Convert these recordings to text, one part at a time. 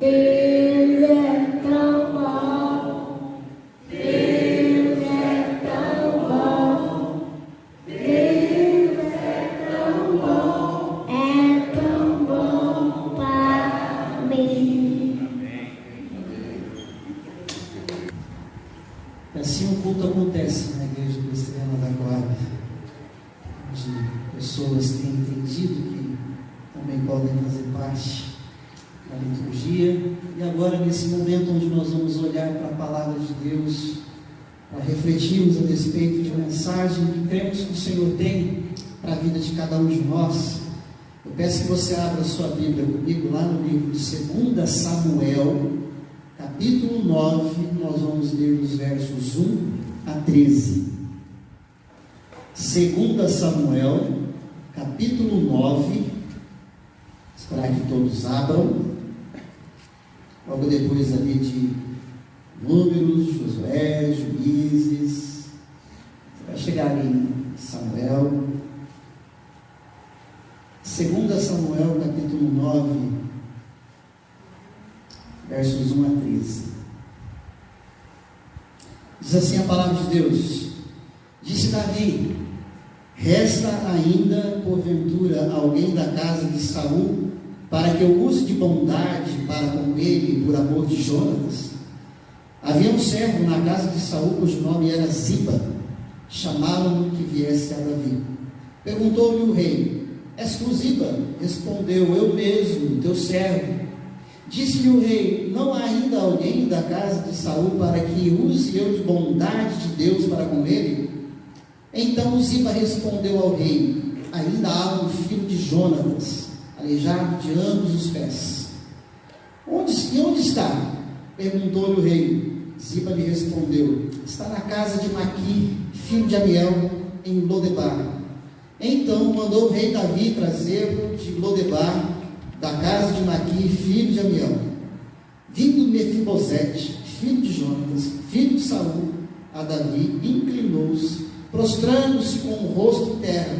Deus é tão bom, Deus é tão bom, Deus é tão bom para mim. Assim o culto acontece na Igreja Presbiteriana da Coab, onde pessoas têm entendido que também podem fazer parte da liturgia. E agora, nesse momento onde nós vamos olhar para a palavra de Deus, para refletirmos a respeito de mensagem que cremos que o Senhor tem para a vida de cada um de nós, eu peço que você abra sua Bíblia comigo lá no livro de 2 Samuel, capítulo 9, nós vamos ler os versos 1 a 13. 2 Samuel, capítulo 9, esperar que todos abram, logo depois ali de Números, Josué, Juízes, você vai chegar ali em Samuel. 2 Samuel, capítulo 9, versos 1 a 13. Diz assim a palavra de Deus: Disse Davi: Resta ainda, porventura, alguém da casa de Saul, para que eu use de bondade para com ele, por amor de Jonatas? Havia um servo na casa de Saul, cujo nome era Ziba. Chamaram-no que viesse a Davi. Perguntou-lhe o rei: És tu Ziba? Respondeu: Eu mesmo, teu servo. Disse-lhe o rei: Não há ainda alguém da casa de Saul para que use eu de bondade de Deus para com ele? Então Ziba respondeu ao rei: Ainda há um filho de Jonatas, aleijado de ambos os pés. Onde está? Perguntou-lhe o rei. Ziba lhe respondeu: Está na casa de Maqui, filho de Amiel, em Lodebar. Então mandou o rei Davi trazê-lo de Lodebar, da casa de Maqui, filho de Amiel. Vindo Mefibosete, filho de Jonatas, filho de Saul, a Davi, inclinou-se, prostrando-se com o rosto em terra.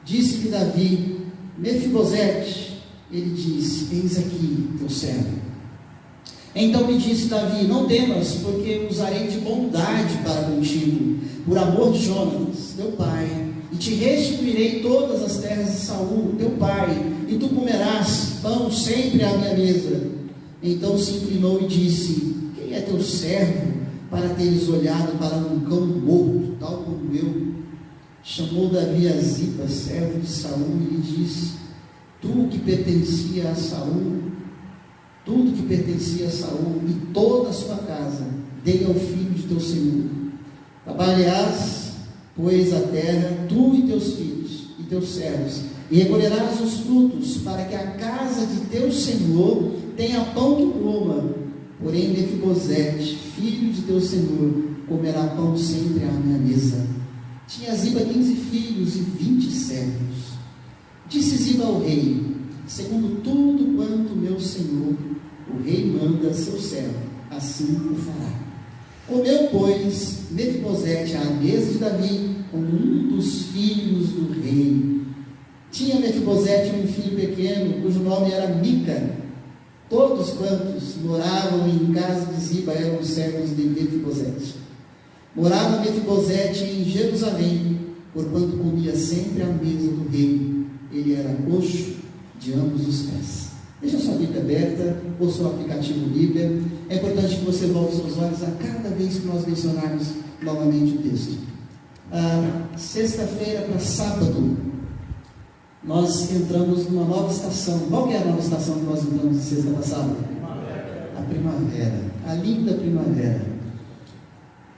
Disse-lhe Davi: Mefibosete. Ele disse: Eis aqui teu servo. Então lhe disse Davi: Não temas, porque usarei de bondade para contigo, por amor de Jonatas, teu pai, e te restituirei todas as terras de Saul, teu pai, e tu comerás pão sempre à minha mesa. Então se inclinou e disse: Quem é teu servo, para teres olhado para um cão morto, tal como eu? Chamou Davi a Ziba, servo de Saul, e lhe disse: Tudo que pertencia a Saul, e toda a sua casa, dei ao filho de teu senhor. Trabalharás, pois, a terra, tu e teus filhos, e teus servos, e recolherás os frutos, para que a casa de teu senhor tenha pão que coma. Porém, Mefibosete, filho de teu senhor, comerá pão sempre à minha mesa. Tinha Ziba 15 filhos e 20 servos. Disse Ziba ao rei: Segundo tudo quanto meu senhor, o rei manda a seu servo, assim o fará. Comeu, pois, Mefibosete à mesa de Davi, com um dos filhos do rei. Tinha Mefibosete um filho pequeno, cujo nome era Mica. Todos quantos moravam em casa de Ziba eram servos de Mefibosete. Morava Mefibosete em Jerusalém, porquanto comia sempre à mesa do rei. Ele era coxo de ambos os pés. Deixa sua Bíblia aberta, ou seu aplicativo Bíblia. É importante que você volte seus olhos a cada vez que nós mencionarmos novamente o texto. Sexta-feira para sábado, nós entramos numa nova estação. Qual que é a nova estação que nós entramos de sexta para sábado? A primavera, a linda primavera.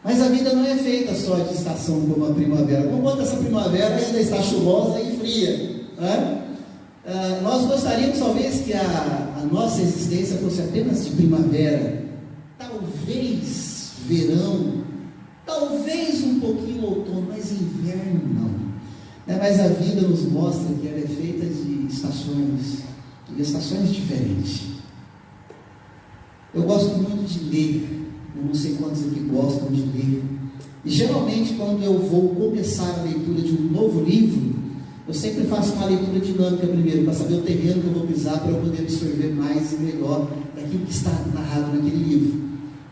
Mas a vida não é feita só de estação como a primavera. Enquanto essa primavera ainda está chuvosa e fria, né? Nós gostaríamos talvez que a nossa existência fosse apenas de primavera, talvez verão, talvez um pouquinho outono, mas inverno não. Mas a vida nos mostra que ela é feita de estações, e estações diferentes. Eu gosto muito de ler, eu não sei quantos aqui gostam de ler, e geralmente quando eu vou começar a leitura de um novo livro, Eu sempre faço uma leitura dinâmica primeiro, para saber o terreno que eu vou pisar, para eu poder absorver mais e melhor daquilo que está narrado naquele livro.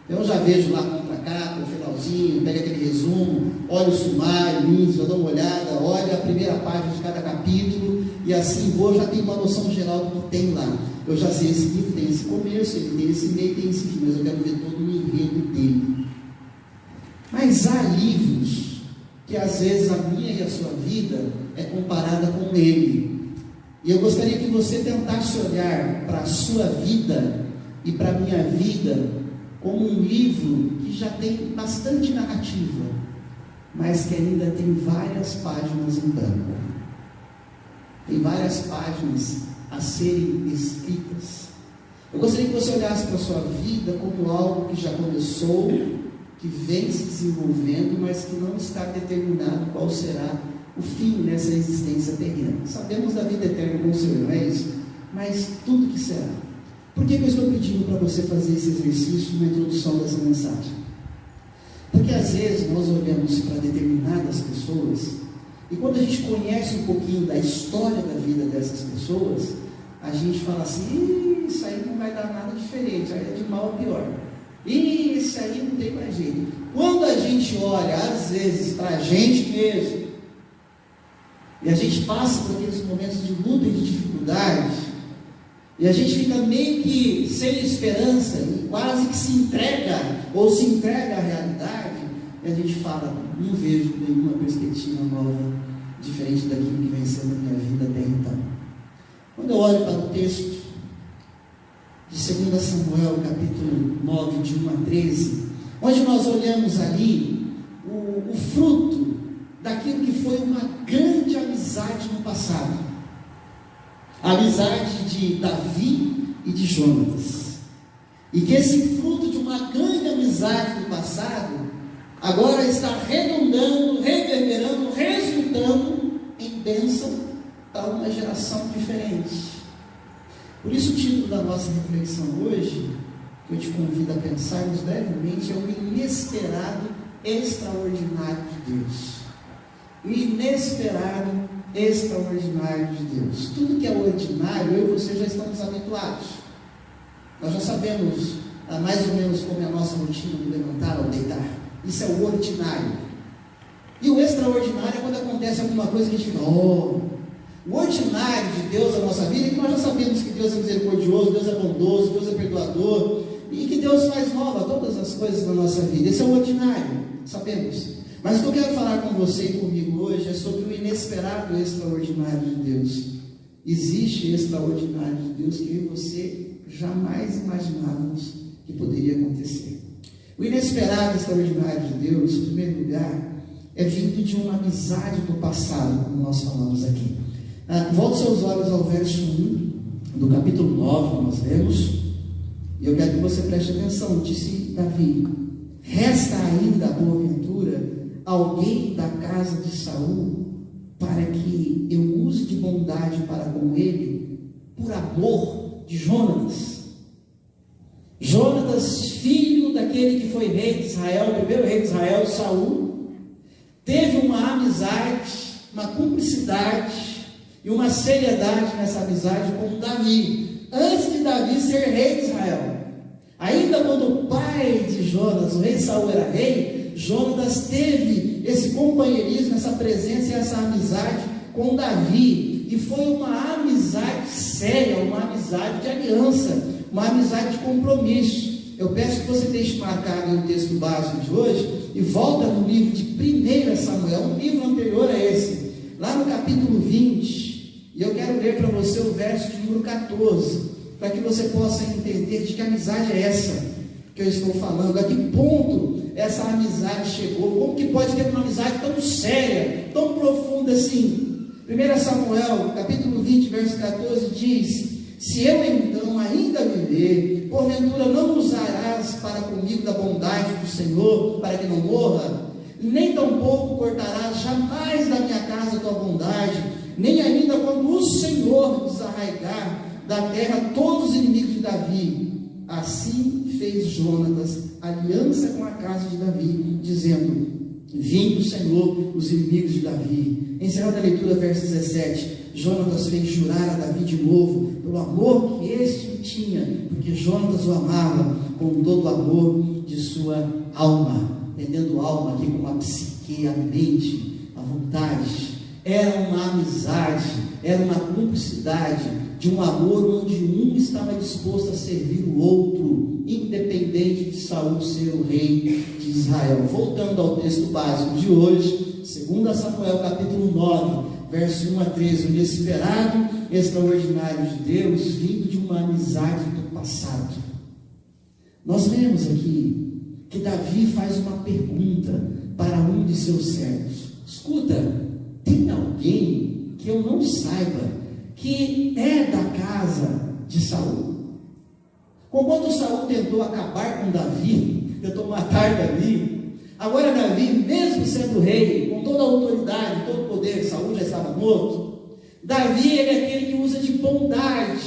Então eu já vejo lá a contracapa, o finalzinho, pego aquele resumo, olho o sumário, índice, eu dou uma olhada, olho a primeira página de cada capítulo, e assim vou, já tenho uma noção geral do que tem lá. Eu já sei, esse livro tem esse começo, ele tem esse meio, tem esse fim, mas eu quero ver todo o enredo dele. Mas há livros que às vezes a minha e a sua vida é comparada com ele. E eu gostaria que você tentasse olhar para a sua vida e para a minha vida como um livro que já tem bastante narrativa, mas que ainda tem várias páginas em branco. Tem várias páginas a serem escritas. Eu gostaria que você olhasse para a sua vida como algo que já começou, que vem se desenvolvendo, mas que não está determinado qual será o fim nessa existência terrena. Sabemos da vida eterna com o Senhor, não é isso? Mas tudo que será. Por que eu estou pedindo para você fazer esse exercício na introdução dessa mensagem? Porque às vezes nós olhamos para determinadas pessoas, e quando a gente conhece um pouquinho da história da vida dessas pessoas, a gente fala assim: isso aí não vai dar nada diferente, aí é de mal a pior. Isso aí não tem mais jeito. Quando a gente olha, às vezes, para a gente mesmo, e a gente passa por aqueles momentos de luta e de dificuldade, e a gente fica meio que sem esperança, e quase que se entrega à realidade, e a gente fala: não vejo nenhuma perspectiva nova, diferente daquilo que vem sendo a minha vida até então. Quando eu olho para o texto de 2 Samuel, capítulo 9, de 1 a 13, onde nós olhamos ali o fruto daquilo que foi uma grande amizade no passado, a amizade de Davi e de Jonatas, e que esse fruto de uma grande amizade no passado agora está redundando, reverberando, resultando em bênção para uma geração diferente. Por isso o título da nossa reflexão hoje, que eu te convido a pensarmos brevemente, é o inesperado extraordinário de Deus. O inesperado extraordinário de Deus. Tudo que é ordinário, eu e você já estamos habituados. Nós já sabemos mais ou menos como é a nossa rotina de levantar ou deitar. Isso é o ordinário. E o extraordinário é quando acontece alguma coisa que a gente fica: oh! O ordinário de Deus na nossa vida é que nós já sabemos que Deus é misericordioso, Deus é bondoso, Deus é perdoador, e que Deus faz nova todas as coisas na nossa vida. Esse é o ordinário, sabemos. Mas o que eu quero falar com você e comigo hoje é sobre o inesperado extraordinário de Deus. Existe extraordinário de Deus que eu e você jamais imaginávamos que poderia acontecer. O inesperado extraordinário de Deus, em primeiro lugar, é vindo de uma amizade do passado, como nós falamos aqui. Volte seus olhos ao verso 1 do capítulo 9, nós lemos, e eu quero que você preste atenção. Disse Davi: resta ainda, porventura, alguém da casa de Saul, para que eu use de bondade para com ele, por amor de Jonatas. Jonatas, filho daquele que foi rei de Israel, o primeiro rei de Israel, Saul, teve uma amizade, uma cumplicidade e uma seriedade nessa amizade com Davi, antes de Davi ser rei de Israel. Ainda quando o pai de Jonatas, o rei Saul, era rei, Jonatas teve esse companheirismo, essa presença e essa amizade com Davi, e foi uma amizade séria, uma amizade de aliança, uma amizade de compromisso. Eu peço que você deixe marcado no texto básico de hoje e volta no livro de 1 Samuel, um livro anterior a esse, lá no capítulo 20, e eu quero ler para você o verso de número 14, para que você possa entender de que amizade é essa que eu estou falando, a que ponto essa amizade chegou, como que pode ter uma amizade tão séria, tão profunda assim. 1 Samuel, capítulo 20, verso 14 diz: se eu então ainda viver, porventura não usarás para comigo da bondade do Senhor, para que não morra, nem tampouco cortarás jamais da minha casa a tua bondade, nem ainda quando o Senhor desarraigar da terra todos os inimigos de Davi. Assim fez Jonatas aliança com a casa de Davi, dizendo: vindo o Senhor os inimigos de Davi. Encerrando a leitura, verso 17, Jonatas fez jurar a Davi de novo, pelo amor que este lhe tinha, porque Jonatas o amava com todo o amor de sua alma, entendendo alma aqui como a psique, a mente, a vontade. Era uma amizade, era uma cumplicidade, de um amor onde um estava disposto a servir o outro, independente de Saul ser o rei de Israel. Voltando ao texto básico de hoje, 2 Samuel capítulo 9, verso 1 a 13, o inesperado, extraordinário de Deus, vindo de uma amizade do passado. Nós lemos aqui que Davi faz uma pergunta para um de seus servos: escuta, tem alguém que eu não saiba que é da casa de Saul? Quando Saul tentou acabar com Davi, tentou matar Davi, agora Davi, mesmo sendo rei, com toda a autoridade, todo o poder, Saul já estava morto, Davi ele é aquele que usa de bondade,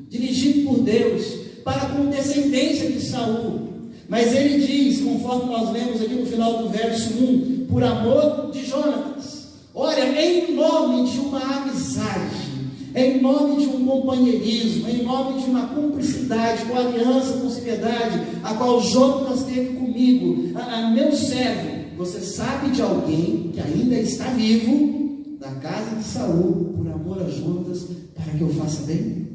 dirigido por Deus, para com descendência de Saul. Mas ele diz, conforme nós lemos aqui no final do verso 1, por amor de Jonatas. Olha, em nome de uma amizade, em nome de um companheirismo, em nome de uma cumplicidade, com aliança, com seriedade, a qual Jonatas teve comigo, meu servo, você sabe de alguém que ainda está vivo, da casa de Saul, por amor a Jonatas, para que eu faça bem?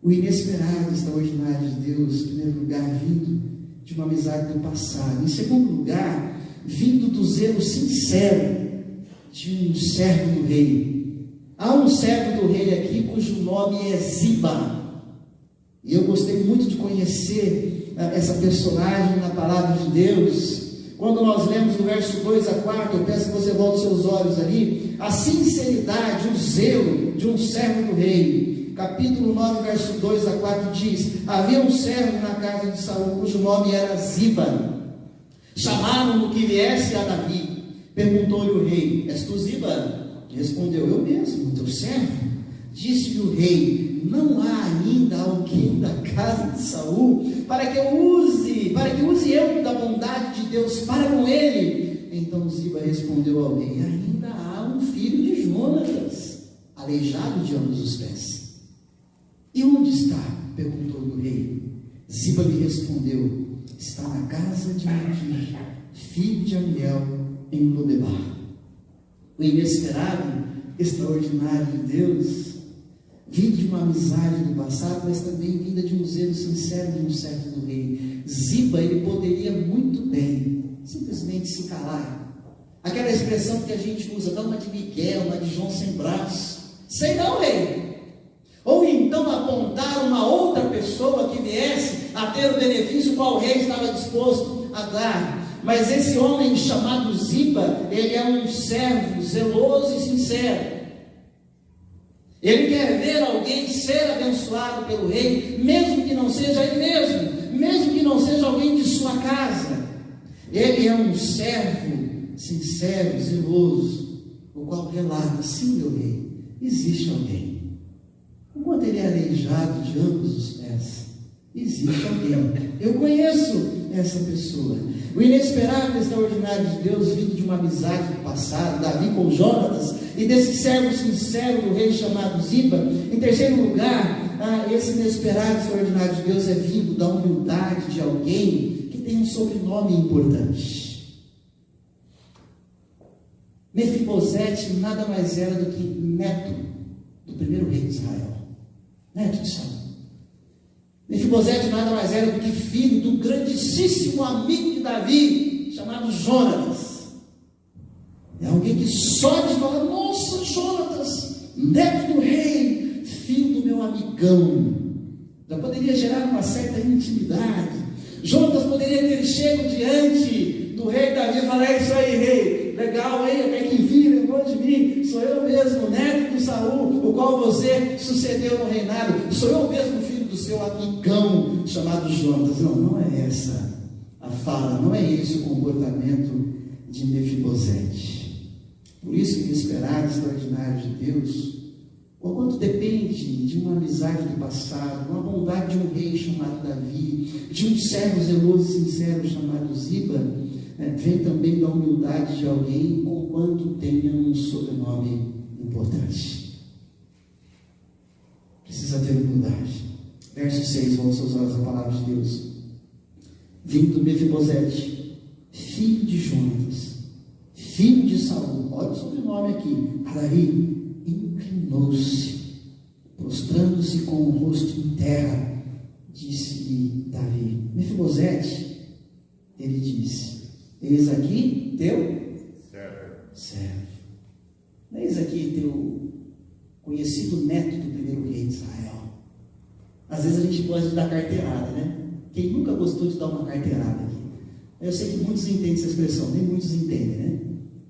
O inesperado, extraordinário de Deus, em primeiro lugar, vindo de uma amizade do passado. Em segundo lugar, vindo do zelo sincero de um servo do rei. Há um servo do rei aqui cujo nome é Ziba, e eu gostei muito de conhecer essa personagem na palavra de Deus. Quando nós lemos do verso 2 a 4, eu peço que você volte seus olhos ali, a sinceridade, o zelo de um servo do rei. Capítulo 9, verso 2 a 4 diz: havia um servo na casa de Saul cujo nome era Ziba. Chamaram-no que viesse a Davi. Perguntou-lhe o rei: és tu Ziba? Respondeu: eu mesmo, teu servo. Disse-lhe o rei: não há ainda alguém da casa de Saul para que use eu da bondade de Deus para com ele? Então Ziba respondeu ao rei: ainda há um filho de Jonatas, aleijado de ambos os pés. E onde está? Perguntou-lhe o rei. Ziba lhe respondeu: está na casa de Maqui, filho de Amiel, em Lodebar. O inesperado, extraordinário de Deus, vindo de uma amizade do passado, mas também vinda de um zelo sincero de um servo do rei. Ziba, ele poderia muito bem simplesmente se calar. Aquela expressão que a gente usa, dá uma de Miguel, uma de João sem braço. Sei não, rei. Ou então apontar uma outra pessoa que viesse a ter o benefício qual o rei estava disposto a dar. Mas esse homem chamado Ziba, ele é um servo zeloso e sincero. Ele quer ver alguém ser abençoado pelo rei, mesmo que não seja ele mesmo que não seja alguém de sua casa. Ele é um servo sincero, zeloso, o qual relata: sim, meu rei, existe alguém. Enquanto ele é aleijado de ambos os pés, existe alguém. Eu conheço essa pessoa. O inesperado e extraordinário de Deus, vindo de uma amizade do passado, Davi com Jonatas, e desse servo sincero do rei chamado Ziba. Em terceiro lugar, esse inesperado e extraordinário de Deus é vindo da humildade de alguém que tem um sobrenome importante. Mefibosete nada mais era do que neto do primeiro rei de Israel, neto de Saul. Mefibosete nada mais era do que filho do grandíssimo amigo de Davi, chamado Jonatas. É alguém que só de falar: nossa, Jonatas, neto do rei, filho do meu amigão, já poderia gerar uma certa intimidade. Jonatas poderia ter chego diante do rei Davi e falar: é isso aí, rei, legal, hein? Até que enfim lembrou de mim, sou eu mesmo, neto de Saul, o qual você sucedeu no reinado, sou eu mesmo, filho do seu amigão chamado Jonatas. Não é essa a fala, não é esse o comportamento de Mefibosete. Por isso, o inesperado, extraordinário de Deus, quanto depende de uma amizade do passado, uma bondade de um rei chamado Davi, de um servo zeloso e sincero chamado Ziba, vem também da humildade de alguém, conquanto tenha um sobrenome importante. Precisa ter humildade. Verso 6, volte seus olhos à palavra de Deus. Vindo Mefibosete, filho de Jonatas, filho de Saul, olha o sobrenome aqui, Davi, inclinou-se, prostrando-se com o rosto em terra, disse-lhe Davi, Mefibosete, ele disse, eis aqui teu servo. Eis aqui teu conhecido neto do primeiro rei de Israel. Às vezes a gente gosta de dar carteirada, né? Quem nunca gostou de dar uma carteirada aqui? Eu sei que muitos entendem essa expressão, nem muitos entendem, né?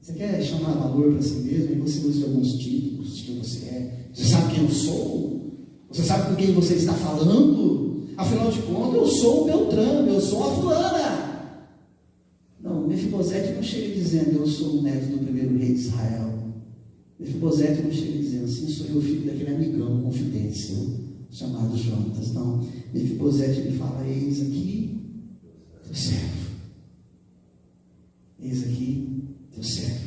Você quer chamar valor para si mesmo, e você usa de alguns títulos de quem você é. Você sabe quem eu sou? Você sabe com quem você está falando? Afinal de contas, eu sou o Beltrano, eu sou a fulana. Não, Mefibosete não chega dizendo, eu sou o neto do primeiro rei de Israel. Mefibosete não chega dizendo, assim, sou eu filho daquele amigão, confidente seu, chamado Jonatas. Não, Mefibosete ele fala, eis aqui teu servo. Eis aqui teu servo.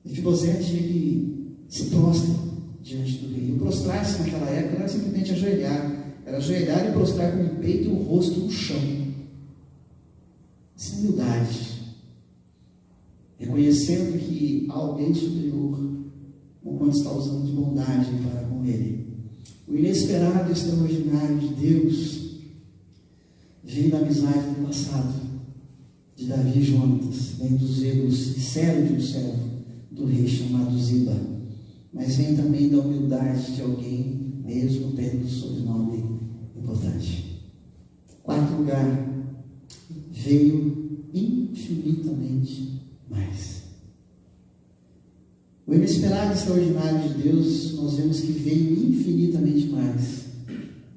Mefibosete ele se prostra diante do rei. O prostrar-se naquela época não era simplesmente ajoelhar, era ajoelhar e prostrar com o peito e o rosto no chão. Essa humildade, reconhecendo que há alguém superior, quando está usando de bondade para com ele. O inesperado e extraordinário de Deus vem da amizade do passado de Davi e Jonatas, vem dos zelos sinceros de um servo do rei chamado Ziba, mas vem também da humildade de alguém, mesmo tendo um sobrenome importante. Quarto lugar, veio infinitamente mais. O inesperado e extraordinário de Deus, nós vemos que veio infinitamente mais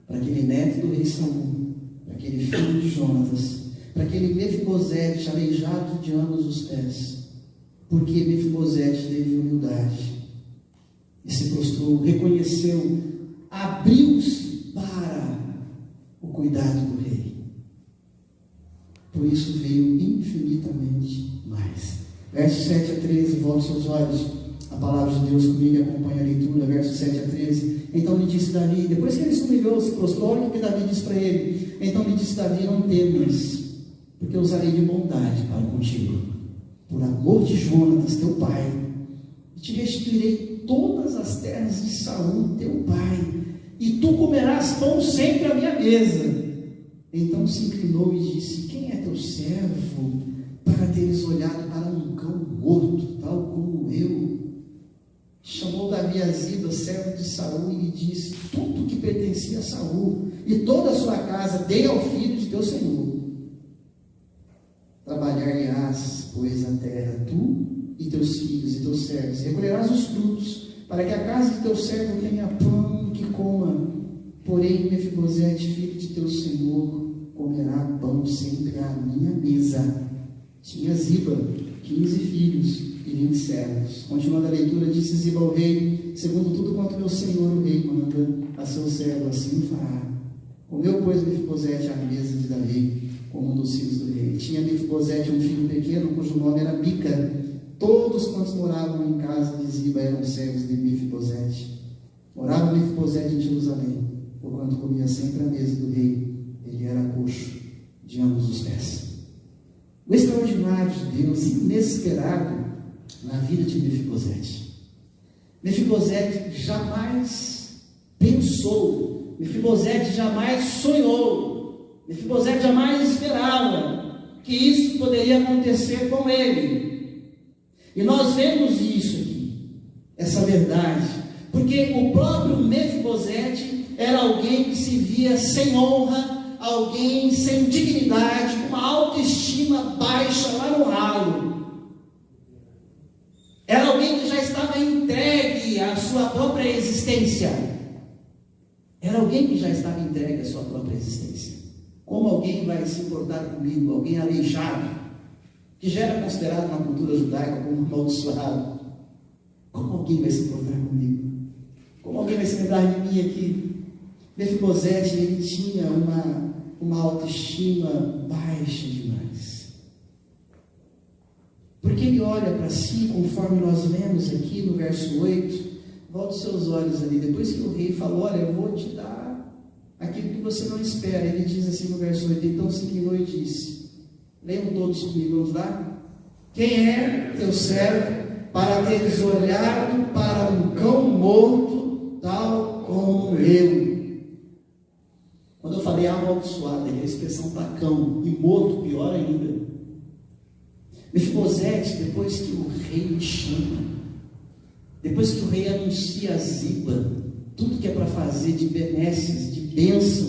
para aquele neto do rei Saul, para aquele filho de Jonatas, para aquele Mefibosete aleijado de ambos os pés, porque Mefibosete teve humildade e se prostrou, reconheceu, abriu-se para o cuidado do rei. Por isso veio infinitamente mais. Versos 7 a 13, volte seus olhos, a palavra de Deus comigo, acompanha a leitura, versos 7 a 13. Então lhe disse Davi, depois que ele se humilhou, se prostrou, olha o que Davi disse para ele. Então lhe disse Davi, não temas, porque eu usarei de bondade para contigo, por amor de Jonatas, teu pai, e te restituirei todas as terras de Saul, teu pai, e tu comerás pão sempre à minha mesa. Então se inclinou e disse, quem é teu servo, para teres olhado para um cão morto, tal como eu? Chamou Davi a Ziba, servo de Saul, e lhe disse, tudo que pertencia a Saul, e toda a sua casa, dei ao filho de teu senhor. Trabalhar-lhe-ás, pois, a terra, tu e teus filhos e teus servos, e recolherás os frutos, para que a casa de teu servo tenha pão que coma. Porém, Mefibosete, filho de teu senhor, comerá pão sempre à minha mesa. Tinha Ziba 15 filhos e 20 servos. Continuando a leitura, disse Ziba ao rei, segundo tudo quanto meu senhor o rei manda a seu servo, assim fará. Comeu, pois, Mefibosete à mesa de Davi, como um dos filhos do rei. Tinha Mefibosete um filho pequeno, cujo nome era Mica. Todos quantos moravam em casa de Ziba eram servos de Mefibosete. Morava Mefibosete em Jerusalém, porquanto comia sempre à mesa do rei. Ele era coxo de ambos os pés. O extraordinário de Deus, inesperado na vida de Mefibosete. Mefibosete jamais pensou, Mefibosete jamais sonhou, Mefibosete jamais esperava que isso poderia acontecer com ele. E nós vemos isso aqui, essa verdade, porque o próprio Mefibosete era alguém que se via sem honra, alguém sem dignidade, com uma autoestima baixa lá no ralo. Era alguém que já estava entregue à sua própria existência. Era alguém que já estava entregue à sua própria existência. Como alguém vai se importar comigo? Alguém aleijado, que já era considerado na cultura judaica como um amaldiçoado. Como alguém vai se importar comigo? Como alguém vai se lembrar de mim aqui? Mefibosete, ele tinha uma autoestima baixa demais. Porque ele olha para si, conforme nós lemos aqui no verso 8, volta os seus olhos ali, depois que o rei falou, olha, eu vou te dar aquilo que você não espera, ele diz assim no verso 8, então se inclinou e disse, leiam todos comigo, vamos lá? Quem é teu servo para teres olhado para um cão morto, tal como eu? Quando eu falei amaldiçoado, a expressão para cão, e morto, pior ainda. Mefibosete, depois que o rei chama, depois que o rei anuncia a Ziba, tudo que é para fazer de benesses, de bênção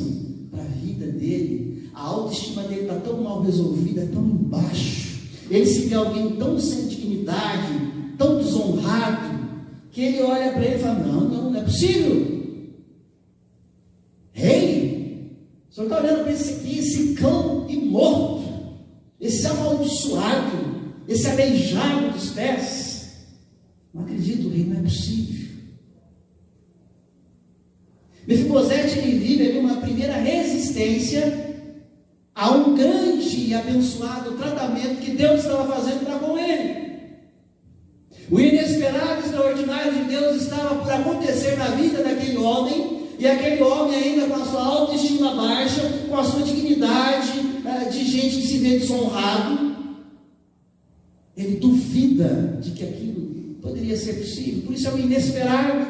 para a vida dele, a autoestima dele está tão mal resolvida, tão embaixo, ele se vê alguém tão sem dignidade, tão desonrado, que ele olha para ele e fala, não é possível. Rei, o senhor está olhando para esse aqui, esse cão imorto, esse amaldiçoado, esse aleijado dos pés. Não acredito, rei, não é possível. Mefibosete, ele vive ali uma primeira resistência a um grande e abençoado tratamento que Deus estava fazendo para com ele. O inesperado, extraordinário de Deus estava por acontecer na vida daquele homem, e aquele homem ainda com a sua autoestima baixa, com a sua dignidade de gente que se vê desonrado, ele duvida de que aquilo poderia ser possível. Por isso é o inesperado,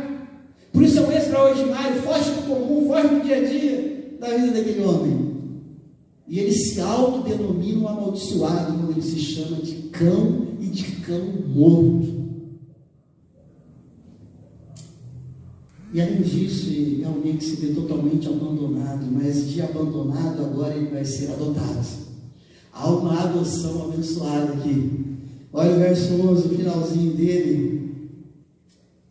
por isso é o extraordinário, foge do comum, foge do dia a dia da vida daquele homem. E ele se autodenomina um amaldiçoado, quando ele se chama de cão e de cão morto. E além disso, ele é alguém que se vê totalmente abandonado, mas de abandonado agora ele vai ser adotado. Há uma adoção abençoada aqui. Olha o verso 11, o finalzinho dele.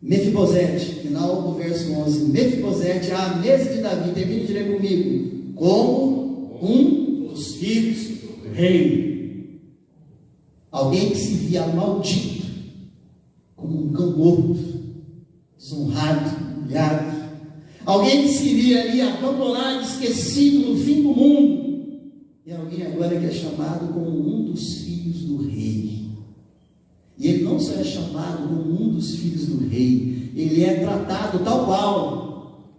Mefibosete, final do verso 11. Mefibosete, à mesa de Davi, termine de ler comigo, como um dos filhos do rei. Alguém que se via maldito, como um cão morto, desonrado, humilhado. Alguém que se via ali abandonado, esquecido no fim do mundo. E alguém agora que é chamado como um dos filhos do rei. E ele não só é chamado como um dos filhos do rei, ele é tratado tal qual.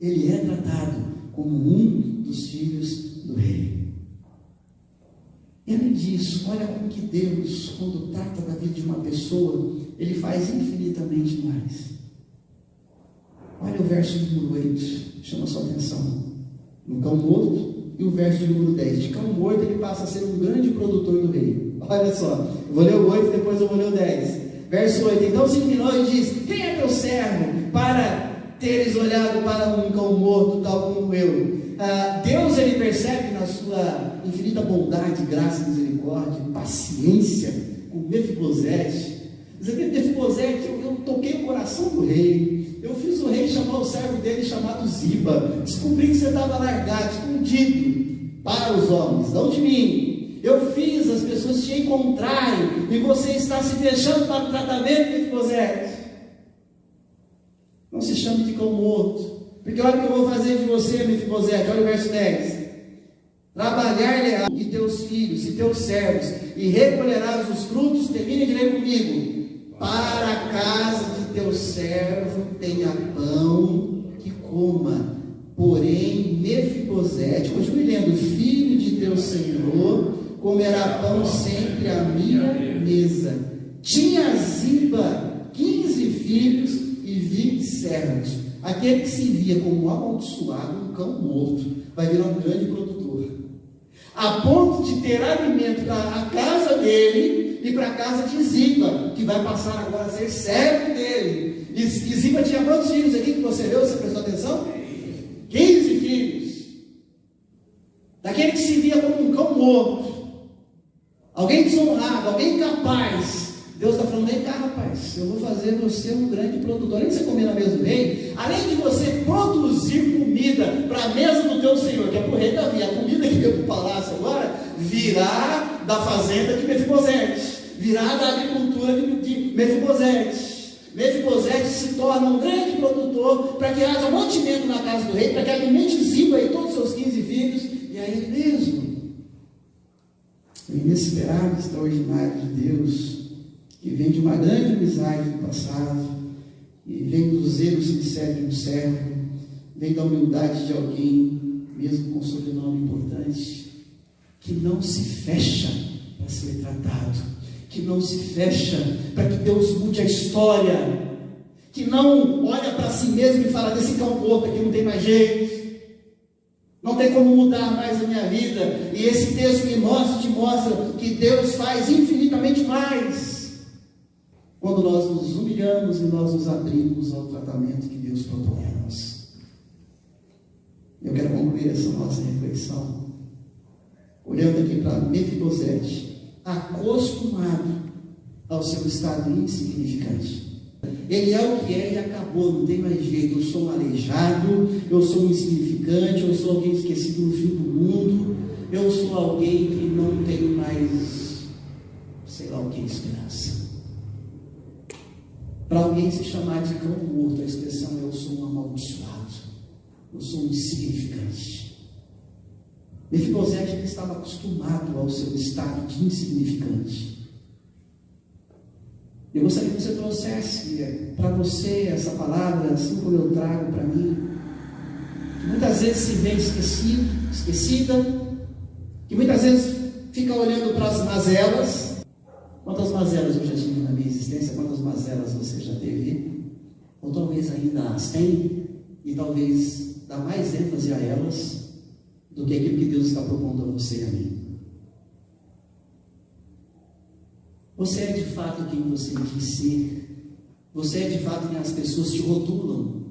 Ele é tratado como um dos filhos do rei. E além disso, olha como que Deus, quando trata da vida de uma pessoa, ele faz infinitamente mais. Olha o verso número 8, chama a sua atenção. No cão morto, e o verso de número 10. De cão morto ele passa a ser um grande produtor do rei. Olha só, eu vou ler o 8, depois eu vou ler o 10. Verso 8, então se inclinou e diz, quem é teu servo para teres olhado para um cão morto tal como eu? Deus, ele percebe na sua infinita bondade, graça, misericórdia, paciência com Mefibosete. Diz aqui, Mefibosete, eu toquei o coração do rei, eu fiz o rei chamar o servo dele chamado Ziba, descobri que você estava largado, escondido para os homens, não de mim. Eu fiz as pessoas te encontrarem e você está se fechando para o tratamento, Mefibosete. Não se chame de cão morto, porque olha o que eu vou fazer de você, Mefibosete. Olha o verso 10. Trabalhar-lhe-ás e teus filhos e teus servos, e recolherás os frutos, termine de ler comigo, para a casa de teu servo tenha pão que coma. Porém, Mefibosete, continue lendo, filho de teu Senhor, comerá pão sempre à minha mesa. Tinha Ziba 15 filhos e 20 servos. Aquele que se via como amaldiçoado, um cão morto, vai virar um grande produtor, a ponto de ter alimento para a casa dele e para a casa de Ziba, que vai passar agora a ser servo dele. E Ziba tinha quantos filhos aqui que você viu? Você prestou atenção? 15 filhos. Daquele que se via como um cão morto, alguém desonrado, alguém incapaz. Deus está falando, vem cá, rapaz, eu vou fazer você um grande produtor. Além de você comer na mesa do rei, além de você produzir comida para a mesa do teu Senhor, que é para o rei Davi, a comida que veio para o palácio agora, virá da fazenda de Mefibosete, virá da agricultura de Mefibosete. Mefibosete se torna um grande produtor para que haja mantimento na casa do rei, para que alimente Ziba e todos os seus 15 filhos, e aí mesmo, o inesperado, extraordinário de Deus, que vem de uma grande amizade do passado, e vem do zelo sincero de um servo, vem da humildade de alguém, mesmo com sobrenome importante, que não se fecha para ser tratado, que não se fecha para que Deus mude a história, que não olha para si mesmo e fala: desse cão morto aqui não tem mais jeito, não tem como mudar mais a minha vida. E esse texto te mostra que Deus faz infinitamente mais quando nós nos humilhamos e nós nos abrimos ao tratamento que Deus propõe a nós. Eu quero concluir essa nossa reflexão olhando aqui para Mefibosete, acostumado ao seu estado insignificante. Ele é o que é e acabou, não tem mais jeito. Eu sou um aleijado, eu sou um insignificante, eu sou alguém esquecido no fim do mundo, eu sou alguém que não tem mais, sei lá o que, esperança. Para alguém se chamar de cão morto, a expressão é: eu sou um amaldiçoado, eu sou um insignificante. Mefibosete estava acostumado ao seu estado de insignificante. Eu gostaria que você trouxesse para você essa palavra, assim como eu trago para mim, que muitas vezes se vê esquecida, que muitas vezes fica olhando para as mazelas. Quantas mazelas eu já tive na minha existência? Quantas mazelas você já teve? Ou talvez ainda as tem, e talvez dá mais ênfase a elas do que aquilo que Deus está propondo a você e a mim. Você é de fato quem você diz ser. Você é de fato quem as pessoas te rotulam.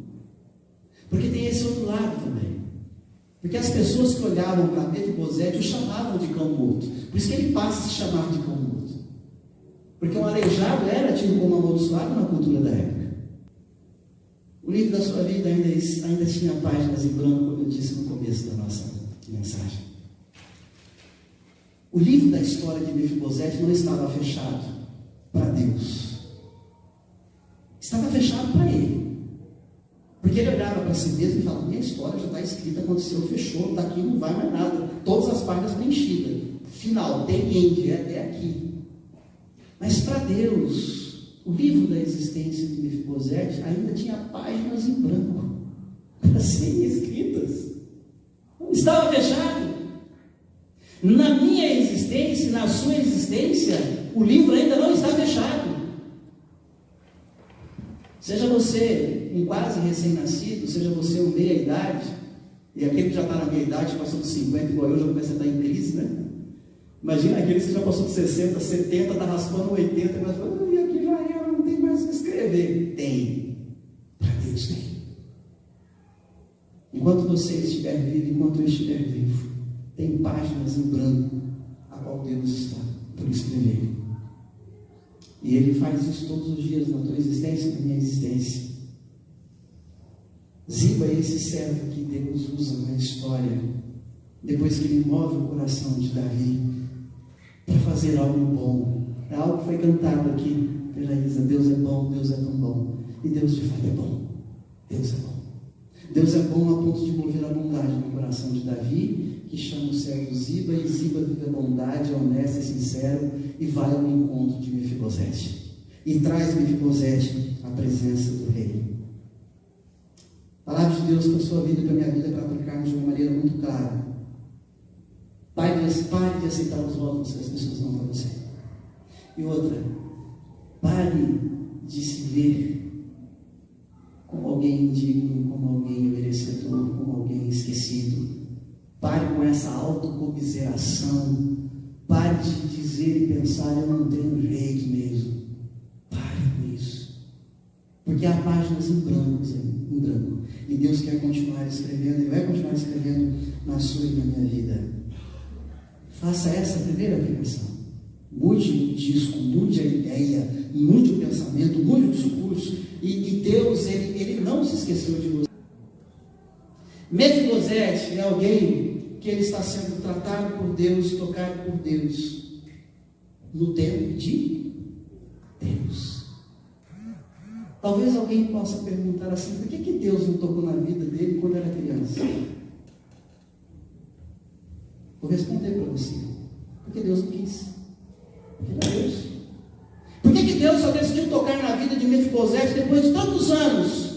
Porque tem esse outro lado também. Porque as pessoas que olhavam para Mefibosete o chamavam de cão morto. Por isso que ele passa a se chamar de cão morto. Porque um aleijado era tido como amaldiçoado na cultura da época. O livro da sua vida ainda tinha páginas em branco, como eu disse no começo da nossa mensagem. O livro da história de Mefibosete não estava fechado para Deus. Estava fechado para ele. Porque ele olhava para si mesmo e falava: minha história já está escrita, aconteceu, fechou, daqui não vai mais nada. Todas as páginas preenchidas. Final, tem end, é até aqui. Mas para Deus, o livro da existência de Mefibosete ainda tinha páginas em branco para serem escritas. Não estava fechado. Na minha existência, na sua existência, o livro ainda não está fechado. Seja você um quase recém-nascido, seja você um meia-idade, e aquele que já está na meia-idade, passou dos 50, igual eu, já começa a estar em crise, né? Imagina aquele que já passou de 60, 70, está raspando 80, mas falando: e aqui já era, não tem mais o que escrever. Tem. Para Deus tem. Enquanto você estiver vivo, enquanto eu estiver vivo, tem páginas em branco a qual Deus está por escrever. E Ele faz isso todos os dias na tua existência e na minha existência. Ziba é esse servo que Deus usa na história, depois que Ele move o coração de Davi para fazer algo bom. É algo que foi cantado aqui pela Isa: Deus é bom, Deus é tão bom. E Deus de fato é bom. Deus é bom. Deus é bom a ponto de mover a bondade no coração de Davi, que chama o servo Ziba, e Ziba vive a bondade, é honesto e sincero, e vai ao encontro de Mefibosete, e traz Mefibosete à presença do rei. Palavra de Deus para a sua vida e para a minha vida, para aplicarmos de uma maneira muito clara. Pare de aceitar os votos que as pessoas dão para você. E outra, pare de se ver como alguém indigno, como alguém merecedor, como alguém esquecido. Pare com essa autocomiseração. Pare de dizer e pensar: eu não tenho jeito mesmo. Pare com isso. Porque há páginas em branco. E Deus quer continuar escrevendo, e vai continuar escrevendo na sua e na minha vida. Faça essa primeira aplicação. Mude o disco, mude a ideia, mude o pensamento, mude o discurso. E Deus, ele não se esqueceu de você. Mefibosete é alguém que ele está sendo tratado por Deus, tocado por Deus, no tempo de Deus. Talvez alguém possa perguntar assim: por que Deus não tocou na vida dele quando era criança? Vou responder para você: porque Deus não quis. Porque era Deus. Por que Deus só decidiu tocar na vida de Mefibosete depois de tantos anos?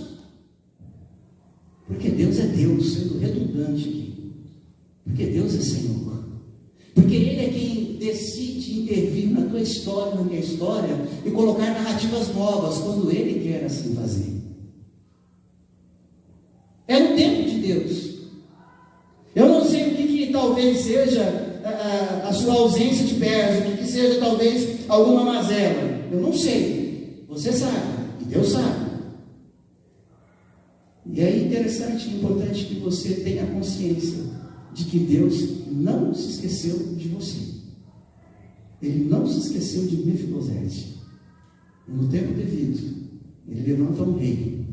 Porque Deus é Deus, sendo redundante aqui. Porque Deus é Senhor. Porque Ele é quem decide intervir na tua história, na minha história, e colocar narrativas novas, quando Ele quer assim fazer. É o tempo de Deus. Eu não sei o que talvez seja a sua ausência de pés, o que seja talvez alguma mazela. Eu não sei. Você sabe, e Deus sabe. E é interessante e importante que você tenha consciência de que Deus não se esqueceu de você. Ele não se esqueceu de Mefibosete. E no tempo devido, Ele levanta um rei,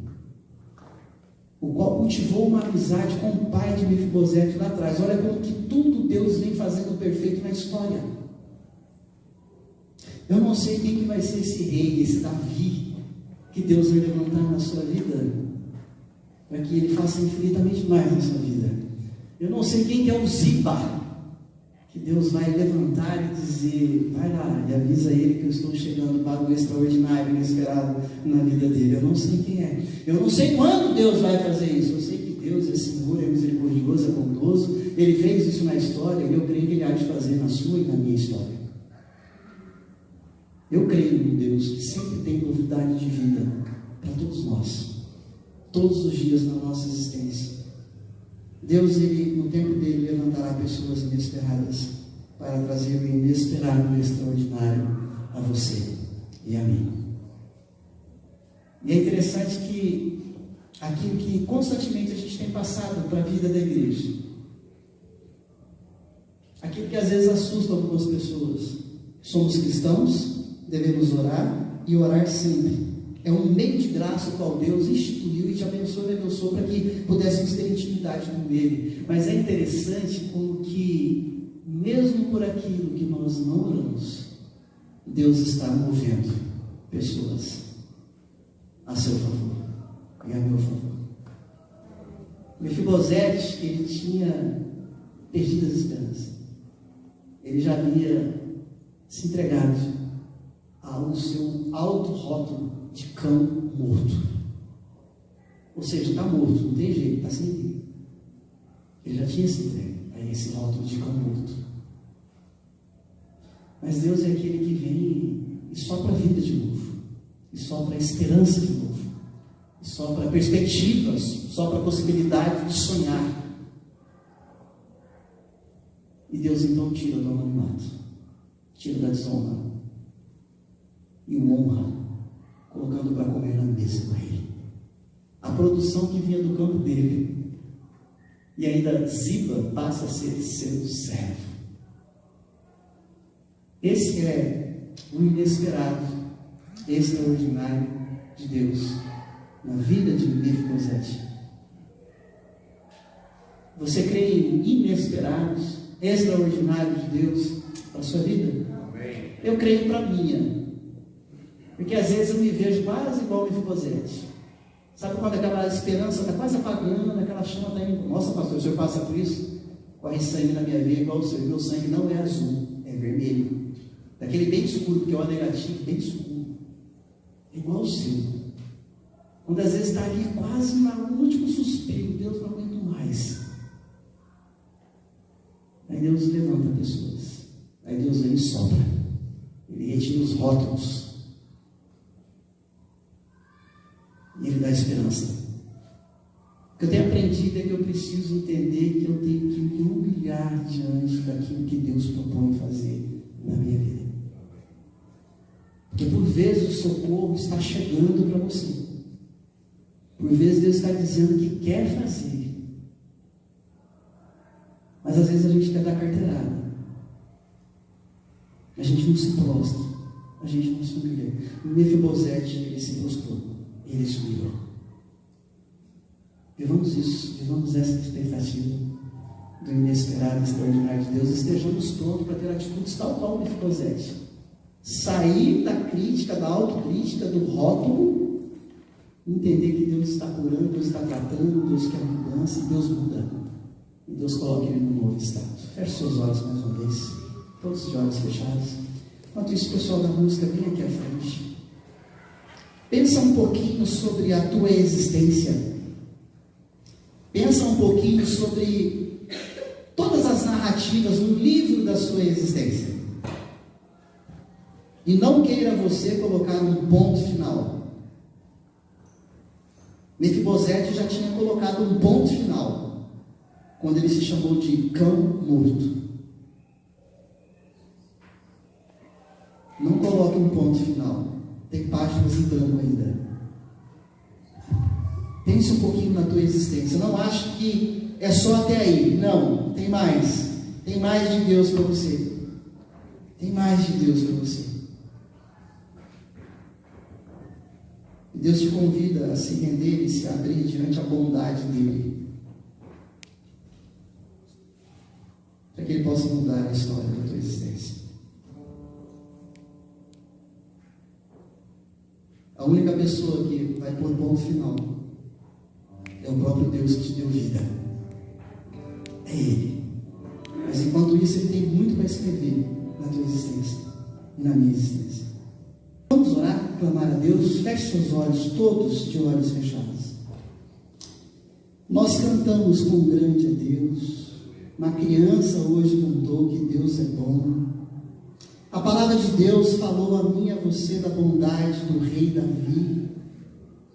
o qual cultivou uma amizade com o pai de Mefibosete lá atrás. Olha como que tudo Deus vem fazendo perfeito na história. Eu não sei quem que vai ser esse rei, esse Davi, que Deus vai levantar na sua vida, para que Ele faça infinitamente mais na sua vida. Eu não sei quem que é o Ziba, que Deus vai levantar e dizer, vai lá e avisa ele que eu estou chegando para algo extraordinário, inesperado na vida dele. Eu não sei quem é. Eu não sei quando Deus vai fazer isso. Eu sei que Deus é Senhor, é misericordioso, é bondoso. Ele fez isso na história e eu creio que Ele há de fazer na sua e na minha história. Eu creio em Deus que sempre tem novidade de vida para todos nós, todos os dias na nossa existência. Deus, Ele, no tempo dele, levantará pessoas inesperadas para trazer o inesperado e o extraordinário a você e a mim. E é interessante que aquilo que constantemente a gente tem passado para a vida da igreja, aquilo que às vezes assusta algumas pessoas, somos cristãos, devemos orar e orar sempre. É um meio de graça o qual Deus instituiu e te abençoou para que pudéssemos ter intimidade com Ele. Mas é interessante como que, mesmo por aquilo que nós não oramos, Deus está movendo pessoas a seu favor e a meu favor. Mefibosete, ele tinha perdido as esperanças. Ele já havia se entregado ao seu alto rótulo de cão morto. Ou seja, está morto, não tem jeito, está sem vida. Ele já tinha se entregue a esse rótulo de cão morto. Mas Deus é aquele que vem e sopra a vida de novo, e sopra a esperança de novo, e sopra perspectivas, sopra a possibilidade de sonhar. E Deus então tira do anonimato, tira da desonra e o honra, colocando para comer na mesa com Ele. A produção que vinha do campo dele, e ainda Ziba passa a ser seu servo. Esse é o inesperado, extraordinário de Deus na vida de Mefibosete. Você crê em inesperados, extraordinários de Deus para a sua vida? Amém. Eu creio para a minha. Porque às vezes eu me vejo quase igual o Mefibosete. Sabe quando aquela esperança está quase apagando, aquela chama está indo. Nossa, pastor, o senhor passa por isso? Corre sangue na minha veia igual o seu. Meu sangue não é azul, é vermelho. Daquele bem escuro, porque é o negativo, bem escuro. Igual o seu. Quando às vezes está ali quase no último suspiro, Deus não aguenta mais. Aí Deus levanta pessoas. Aí Deus vem e sopra. Ele retira os rótulos. E Ele dá esperança. O que eu tenho aprendido é que eu preciso entender que eu tenho que me humilhar diante daquilo que Deus propõe fazer na minha vida. Porque por vezes o socorro está chegando para você. Por vezes Deus está dizendo que quer fazer. Mas às vezes a gente quer dar carteirada. A gente não se prostra. A gente não se humilha. Mefibosete, ele se prostrou. Ele subiu. Vivamos isso, vivamos essa expectativa do inesperado, extraordinário de Deus. Estejamos prontos para ter atitudes tal qual Mefibosete. Sair da crítica, da autocrítica, do rótulo, entender que Deus está curando, Deus está tratando, Deus quer mudança, e Deus muda. E Deus coloca ele num novo estado. Feche seus olhos mais uma vez, todos os olhos fechados. Enquanto isso, o pessoal da música vem aqui à frente. Pensa um pouquinho sobre a tua existência. Pensa um pouquinho sobre todas as narrativas no livro da sua existência. E não queira você colocar um ponto final. Mefibosete já tinha colocado um ponto final quando ele se chamou de cão morto. Não coloque um ponto final. Tem páginas em branco ainda. Pense um pouquinho na tua existência. Não ache que é só até aí. Não, tem mais. Tem mais de Deus para você. Tem mais de Deus para você. Deus te convida a se render e se abrir diante da bondade dele, para que ele possa mudar a história da tua existência. A única pessoa que vai pôr ponto final é o próprio Deus que te deu vida. É Ele. Mas enquanto isso, Ele tem muito para escrever na tua existência e na minha existência. Vamos orar, clamar a Deus. Feche seus olhos, todos de olhos fechados. Nós cantamos com grande a Deus. Uma criança hoje cantou que Deus é bom. A palavra de Deus falou a mim e a você da bondade do rei Davi,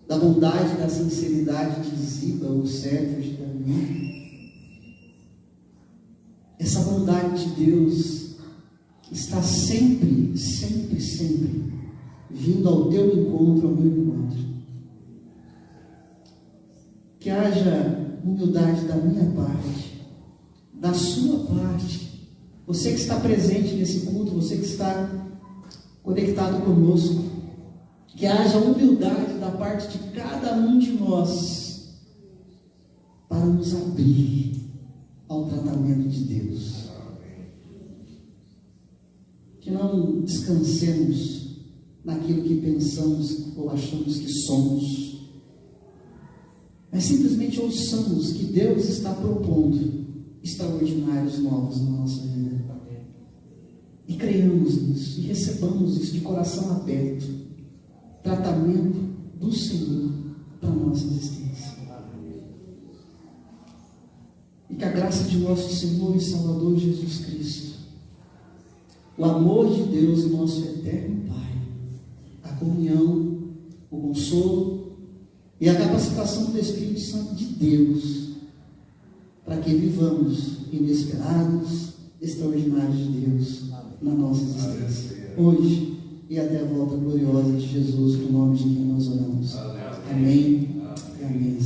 da bondade e da sinceridade de Ziba, o servo de Davi. Essa bondade de Deus está sempre, sempre, sempre vindo ao teu encontro, ao meu encontro. Que haja humildade da minha parte, da sua parte. Você que está presente nesse culto, você que está conectado conosco, que haja humildade da parte de cada um de nós para nos abrir ao tratamento de Deus. Que não descansemos naquilo que pensamos ou achamos que somos, mas simplesmente ouçamos que Deus está propondo extraordinários novos na nossa vida. E creiamos nisso, e recebamos isso de coração aberto. Tratamento do Senhor para a nossa existência. E que a graça de nosso Senhor e Salvador Jesus Cristo, o amor de Deus, nosso eterno Pai, a comunhão, o consolo e a capacitação do Espírito Santo de Deus, para que vivamos inesperados, extraordinários de Deus na nossa existência, hoje e até a volta gloriosa de Jesus, no nome de quem nós oramos. Amém e amém.